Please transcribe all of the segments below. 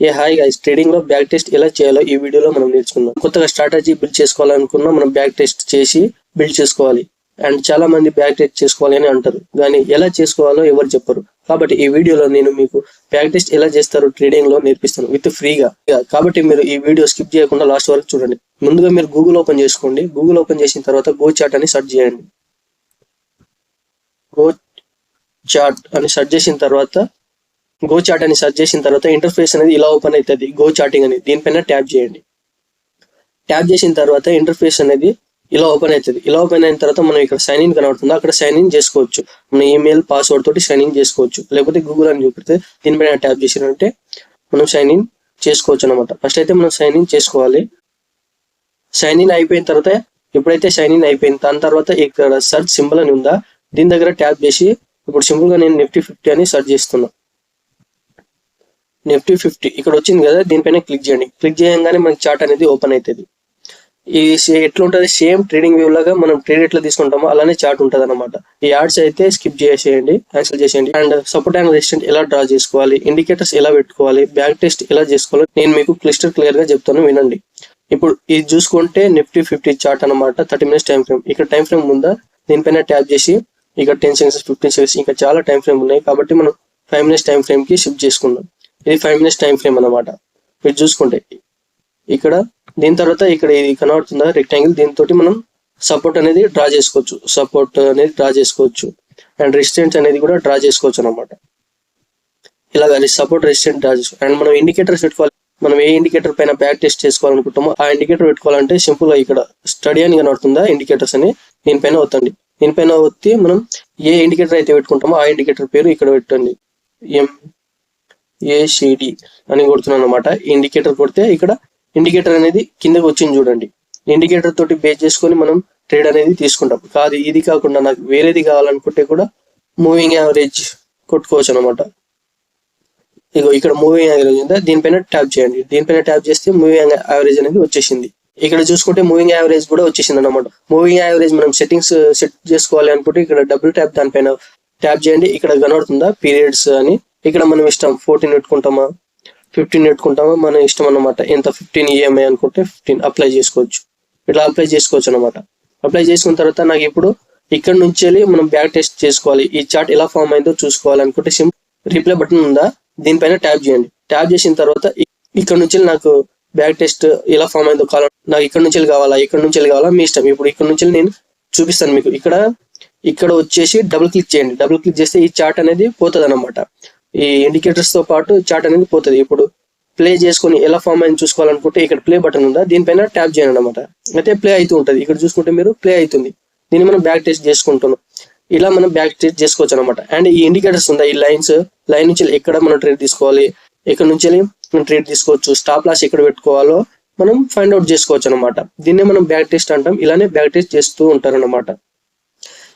Hi guys, trading లో back test ఎలా చేయాలో ఈ వీడియోలో మనం నేర్చుకుందాం. కొత్తగా స్ట్రాటజీ బిల్డ్ చేసుకోవాలనుకున్నా మనం బ్యాక్ టెస్ట్ చేసి బిల్డ్ చేసుకోవాలి. అండ్ చాలా మంది బ్యాక్ టెస్ట్ చేసుకోవాలి అని అంటారు, కానీ ఎలా చేసుకోవాలో ఎవరు చెప్పరు. కాబట్టి ఈ వీడియోలో నేను మీకు బ్యాక్ టెస్ట్ ఎలా చేస్తారో ట్రేడింగ్ లో నేర్పిస్తాను విత్ ఫ్రీగా. కాబట్టి మీరు ఈ వీడియో స్కిప్ చేయకుండా లాస్ట్ వరకు చూడండి. ముందుగా మీరు గూగుల్ ఓపెన్ చేసుకోండి. గూగుల్ ఓపెన్ చేసిన తర్వాత గో చార్ట్ అని సెర్చ్ చేయండి. గో చార్ట్ అని సెర్చ్ చేసిన తర్వాత ఇంటర్ఫేస్ అనేది ఇలా ఓపెన్ అవుతుంది. గో చార్టింగ్ అని దీనిపైన ట్యాప్ చేయండి. ట్యాప్ చేసిన తర్వాత ఇంటర్ఫేస్ అనేది ఇలా ఓపెన్ అవుతుంది. ఇలా ఓపెన్ అయిన తర్వాత మనం ఇక్కడ సైన్ ఇన్ కనబడుతుంది, అక్కడ సైన్ ఇన్ చేసుకోవచ్చు. మన ఈమెయిల్ పాస్వర్డ్ తోటి సైన్ ఇన్ చేసుకోవచ్చు. లేకపోతే గూగుల్ అని చూపితే దీనిపైన ట్యాప్ చేసినంటే మనం సైన్ ఇన్ చేసుకోవచ్చు అనమాట. ఫస్ట్ అయితే మనం సైన్ ఇన్ చేసుకోవాలి. సైన్ ఇన్ అయిపోయిన తర్వాత ఎప్పుడైతే సైన్ ఇన్ అయిపోయింది దాని తర్వాత ఇక్కడ సర్చ్ సింబల్ అని ఉందా, దీని దగ్గర ట్యాప్ చేసి ఇప్పుడు సింపుల్ గా నేను నిఫ్టీ 50 అని సెర్చ్ చేస్తున్నా. నిఫ్టీ 50 ఇక్కడ వచ్చింది కదా, దీనిపైన క్లిక్ చేయండి. క్లిక్ చేయగానే మనకి చార్ట్ అనేది ఓపెన్ అవుతుంది. ఇది ఎట్లా ఉంటుంది, సేమ్ ట్రేడింగ్ వ్యూ లాగా మనం ట్రేడ్ ఎట్లా తీసుకుంటామో అలానే చార్ట్ ఉంటుంది అనమాట. ఈ యాడ్స్ అయితే స్కిప్ చేసేయండి, క్యాన్సిల్ చేసేయండి. అండ్ సపోర్ట్ అండ్ రెసిస్టెంట్ ఎలా డ్రా చేసుకోవాలి, ఇండికేటర్స్ ఎలా పెట్టుకోవాలి, బ్యాక్ టెస్ట్ ఎలా చేసుకోవాలి నేను మీకు క్లియర్ గా చెప్తాను, వినండి. ఇప్పుడు ఇది చూసుకుంటే నిఫ్టీ 50 చార్ట్ అనమాట. 30 minutes టైం ఫ్రేమ్. ఇక్కడ టైం ఫ్రేమ్ ఉందా, దీనిపైన ట్యాప్ చేసి ఇక్కడ 10 seconds 15 seconds ఇంకా చాలా టైం ఫ్రేమ్ ఉన్నాయి. కాబట్టి మనం 5 minutes టైం ఫ్రేమ్ కి షిఫ్ట్ చేసుకుందాం. ఇది 5 minutes టైం ఫ్రేమ్ అనమాట. మీరు చూసుకుంటే ఇక్కడ దీని తర్వాత ఇక్కడ ఇది కనబడుతుందా రెక్టాంగిల్, దీంతో మనం సపోర్ట్ అనేది డ్రా చేసుకోవచ్చు. అండ్ రెసిస్టెన్స్ అనేది కూడా డ్రా చేసుకోవచ్చు అనమాట. ఇలాగ సపోర్ట్ రెసిస్టెంట్ డ్రా చేసుకోవచ్చు. అండ్ మనం ఇండికేటర్స్ పెట్టుకోవాలి. మనం ఏ ఇండికేటర్ పైన బ్యాక్ టెస్ట్ చేసుకోవాలనుకుంటామో ఆ ఇండికేటర్ పెట్టుకోవాలంటే సింపుల్ గా ఇక్కడ స్టడీ అని కనబడుతుందా ఇండికేటర్స్ అని, దీనిపైన ఒత్తండి. దీనిపైన ఒత్తి మనం ఏ ఇండికేటర్ అయితే పెట్టుకుంటామో ఆ ఇండికేటర్ పేరు ఇక్కడ పెట్టండి. MACD అని కొడుతున్నాను అనమాట. ఇండికేటర్ కొడితే ఇక్కడ ఇండికేటర్ అనేది కిందకి వచ్చింది చూడండి. ఇండికేటర్ తోటి బేస్ చేసుకొని మనం ట్రేడ్ అనేది తీసుకుంటాం. కాదు ఇది కాకుండా నాకు వేరేది కావాలనుకుంటే కూడా మూవింగ్ యావరేజ్ కొట్టుకోవచ్చు అనమాట. ఇగో ఇక్కడ మూవింగ్ యావరేజ్ ఉందా, దీనిపైన ట్యాప్ చేయండి. దీనిపైన ట్యాప్ చేస్తే మూవింగ్ యావరేజ్ అనేది వచ్చేసింది. ఇక్కడ చూసుకుంటే మూవింగ్ యావరేజ్ కూడా వచ్చేసింది అనమాట. మూవింగ్ యావరేజ్ మనం సెట్టింగ్స్ సెట్ చేసుకోవాలి అనుకుంటే ఇక్కడ డబుల్ ట్యాప్ దానిపైన ట్యాప్ చేయండి. ఇక్కడ కనబడుతుందా పీరియడ్స్ అని, ఇక్కడ మనం ఇష్టం 14 పెట్టుకుంటామా 15 పెట్టుకుంటామా మన ఇష్టం అనమాట. ఎంత 15 EMI అనుకుంటే 15 అప్లై చేసుకోవచ్చు. ఇట్లా అప్లై చేసుకోవచ్చు అనమాట. అప్లై చేసుకున్న తర్వాత నాకు ఇప్పుడు ఇక్కడ నుంచి వెళ్ళి మనం బ్యాక్ టెస్ట్ చేసుకోవాలి. ఈ చార్ట్ ఎలా ఫామ్ అయిందో చూసుకోవాలి అనుకుంటే రీప్లే బటన్ ఉందా, దీనిపైన ట్యాప్ చేయండి. ట్యాప్ చేసిన తర్వాత ఇక్కడ నుంచి నాకు బ్యాక్ టెస్ట్ ఎలా ఫామ్ అయిందో కావాలి, నాకు ఇక్కడ నుంచి కావాలా మీ ఇష్టం. ఇప్పుడు ఇక్కడ నుంచి నేను చూపిస్తాను మీకు. ఇక్కడ వచ్చేసి డబుల్ క్లిక్ చేయండి. డబుల్ క్లిక్ చేస్తే ఈ చార్ట్ అనేది పోతుంది అనమాట. ఈ ఇండికేటర్స్ తో పాటు చార్ట్ అనేది పోతుంది. ఇప్పుడు ప్లే చేసుకొని ఎలా ఫామ్ అయింది చూసుకోవాలనుకుంటే ఇక్కడ ప్లే బటన్ ఉందా, దీనిపైన ట్యాప్ చేయండి అనమాట. అయితే ప్లే అవుతూ ఉంటుంది. ఇక్కడ చూసుకుంటే మీరు ప్లే అవుతుంది. దీన్ని మనం బ్యాక్ టెస్ట్ చేసుకుంటున్నాం. ఇలా మనం బ్యాక్ టెస్ట్ చేసుకోవచ్చు అనమాట. అండ్ ఈ ఇండికేటర్స్ ఉందా, ఈ లైన్ నుంచి ఎక్కడ మనం ట్రేడ్ తీసుకోవాలి, ఎక్కడ నుంచి మనం ట్రేడ్ తీసుకోవచ్చు, స్టాప్ లాస్ ఎక్కడ పెట్టుకోవాలో మనం ఫైండ్ అవుట్ చేసుకోవచ్చు అనమాట. దీన్నే మనం బ్యాక్ టెస్ట్ అంటాం. ఇలానే బ్యాక్ టెస్ట్ చేస్తూ ఉంటారు అనమాట.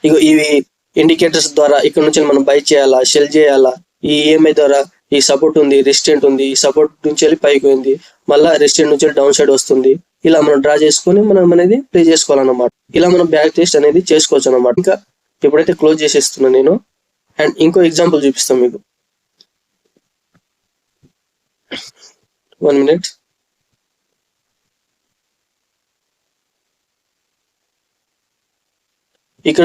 ఇక ఇవి ఇండికేటర్స్ ద్వారా ఇక్కడ నుంచి మనం బై చేయాలా సెల్ చేయాలా, ఈ EMI ద్వారా ఈ సపోర్ట్ ఉంది, రెసిస్టెంట్ ఉంది, ఈ సపోర్ట్ నుంచి వెళ్ళి పైకి పోయింది, మళ్ళీ రెసిస్టెంట్ నుంచి డౌన్ సైడ్ వస్తుంది. ఇలా మనం డ్రా చేసుకొని మనం అనేది ప్లే చేసుకోవాలన్నమాట. ఇలా మనం బ్యాక్ టెస్ట్ అనేది చేసుకోవచ్చు అనమాట. ఇంకా ఎప్పుడైతే క్లోజ్ చేసేస్తున్నా నేను. అండ్ ఇంకో ఎగ్జాంపుల్ చూపిస్తాను మీకు. 1 minute.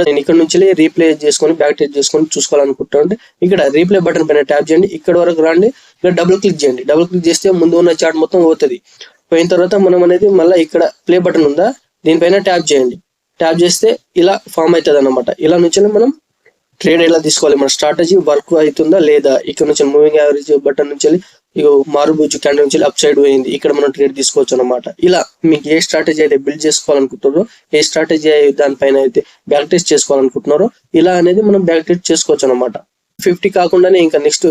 నేను ఇక్కడ నుంచి రీప్లే చేసుకొని బ్యాక్ టెస్ట్ చేసుకొని చూసుకోవాలనుకుంటా ఉంటే ఇక్కడ రీప్లే బటన్ పైన ట్యాప్ చేయండి. ఇక్కడ వరకు రండి. ఇక్కడ డబుల్ క్లిక్ చేయండి. డబుల్ క్లిక్ చేస్తే ముందు ఉన్న చార్ట్ మొత్తం పోతుంది. పోయిన తర్వాత మనం అనేది మళ్ళీ ఇక్కడ ప్లే బటన్ ఉందా, దీనిపైన ట్యాప్ చేయండి. ట్యాప్ చేస్తే ఇలా ఫామ్ అవుతుంది అనమాట. ఇలా నుంచి మనం ట్రేడ్ ఎలా తీసుకోవాలి, మన స్ట్రాటజీ వర్క్ అవుతుందా లేదా. ఇక్కడ నుంచి మూవింగ్ యావరేజ్ బటన్ నుంచి మారుబూజు క్యాండిల్ నుంచి అప్ సైడ్ పోయింది, ఇక్కడ మనం ట్రేడ్ తీసుకోవచ్చు అనమాట. ఇలా మీకు ఏ స్ట్రాటజీ అయితే బిల్డ్ చేసుకోవాలనుకుంటున్నారో, ఏ స్ట్రాటజీ దానిపైన అయితే బ్యాక్ టెస్ట్ చేసుకోవాలనుకుంటున్నారో ఇలా అనేది మనం బ్యాక్ టెస్ట్ చేసుకోవచ్చు అనమాట. 50 కాకుండానే ఇంకా నెక్స్ట్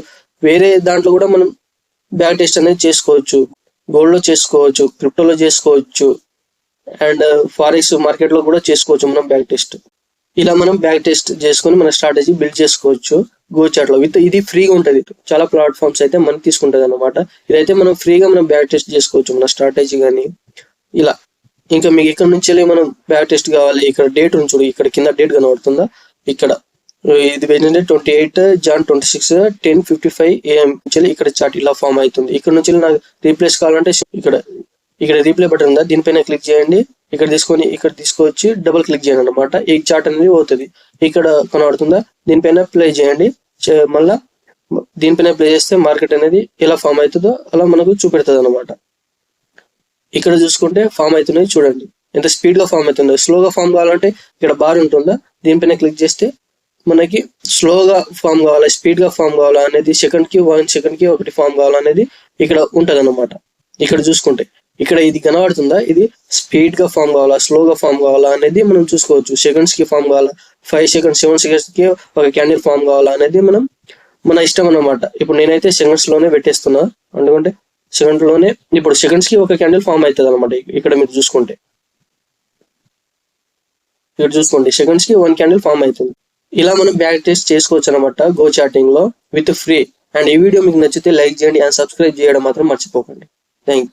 వేరే దాంట్లో కూడా మనం బ్యాక్ టెస్ట్ అనేది చేసుకోవచ్చు. గోల్డ్ లో చేసుకోవచ్చు, క్రిప్టోలో చేసుకోవచ్చు, అండ్ ఫారెక్స్ మార్కెట్ లో కూడా చేసుకోవచ్చు మనం బ్యాక్ టెస్ట్. ఇలా మనం బ్యాక్ టెస్ట్ చేసుకొని మన స్ట్రాటజీ బిల్డ్ చేసుకోవచ్చు గో చార్ట్ లో. ఇది ఫ్రీగా ఉంటుంది. చాలా ప్లాట్ఫామ్స్ అయితే మనం తీసుకుంటది అనమాట. ఇదైతే మనం ఫ్రీగా మనం బ్యాక్ టెస్ట్ చేసుకోవచ్చు మన స్ట్రాటజీ కానీ ఇలా. ఇంకా మీకు ఇక్కడ నుంచి మనం బ్యాక్ టెస్ట్ కావాలి, ఇక్కడ డేట్ ఉంచుడు, ఇక్కడ కింద డేట్ కనబడుతుందా, ఇక్కడ ఇది ఏంటంటే 28 జాన్ 26 10:55 AM నుంచి ఇక్కడ చార్ట్ ఇలా ఫామ్ అవుతుంది. ఇక్కడ నుంచి నాకు రీప్లేస్ కావాలంటే ఇక్కడ రీప్లే బటన్ ఉందా, దీనిపైన క్లిక్ చేయండి. ఇక్కడ తీసుకొని ఇక్కడ తీసుకొచ్చి డబుల్ క్లిక్ చేయండి అనమాట. ఈ చార్ట్ అనేది పోతుంది. ఇక్కడ కనబడుతుందా, దీనిపైన ప్లే చేయండి. మళ్ళా దీనిపైన ప్లే చేస్తే మార్కెట్ అనేది ఎలా ఫామ్ అవుతుందో అలా మనకు చూపెడుతుంది అనమాట. ఇక్కడ చూసుకుంటే ఫామ్ అవుతున్నాయి చూడండి, ఎంత స్పీడ్ గా ఫామ్ అవుతుందో. స్లోగా ఫామ్ కావాలంటే ఇక్కడ బార్ ఉంటుందా, దీనిపైన క్లిక్ చేస్తే మనకి స్లోగా ఫామ్ కావాలా, స్పీడ్ గా ఫామ్ కావాలా అనేది, సెకండ్ కి 1 సెకండ్ కి ఒకటి ఫామ్ కావాలనేది ఇక్కడ ఉంటది అనమాట. ఇక్కడ చూసుకుంటే ఇక్కడ ఇది కనబడుతుందా, ఇది స్పీడ్ గా ఫామ్ కావాలా, స్లోగా ఫామ్ కావాలా అనేది మనం చూసుకోవచ్చు. సెకండ్స్ కి ఫామ్ కావాలా, 5 సెకండ్స్ 7 సెకండ్స్ కి ఒక క్యాండిల్ ఫామ్ కావాలా అనేది మన ఇష్టం అన్నమాట. ఇప్పుడు నేనైతే సెకండ్స్ లోనే పెట్టేస్తున్నా, ఎందుకంటే ఇప్పుడు సెకండ్స్ కి ఒక క్యాండిల్ ఫామ్ అవుతుంది అనమాట. ఇక్కడ మీరు చూసుకుంటే ఇక్కడ చూసుకోండి, సెకండ్స్ కి 1 క్యాండిల్ ఫామ్ అవుతుంది. ఇలా మనం బ్యాక్ టెస్ట్ చేసుకోవచ్చు అనమాట గో చార్టింగ్ లో విత్ ఫ్రీ. అండ్ ఈ వీడియో మీకు నచ్చితే లైక్ చేయండి అండ్ సబ్స్క్రైబ్ చేయడం మాత్రం మర్చిపోకండి. Thank you.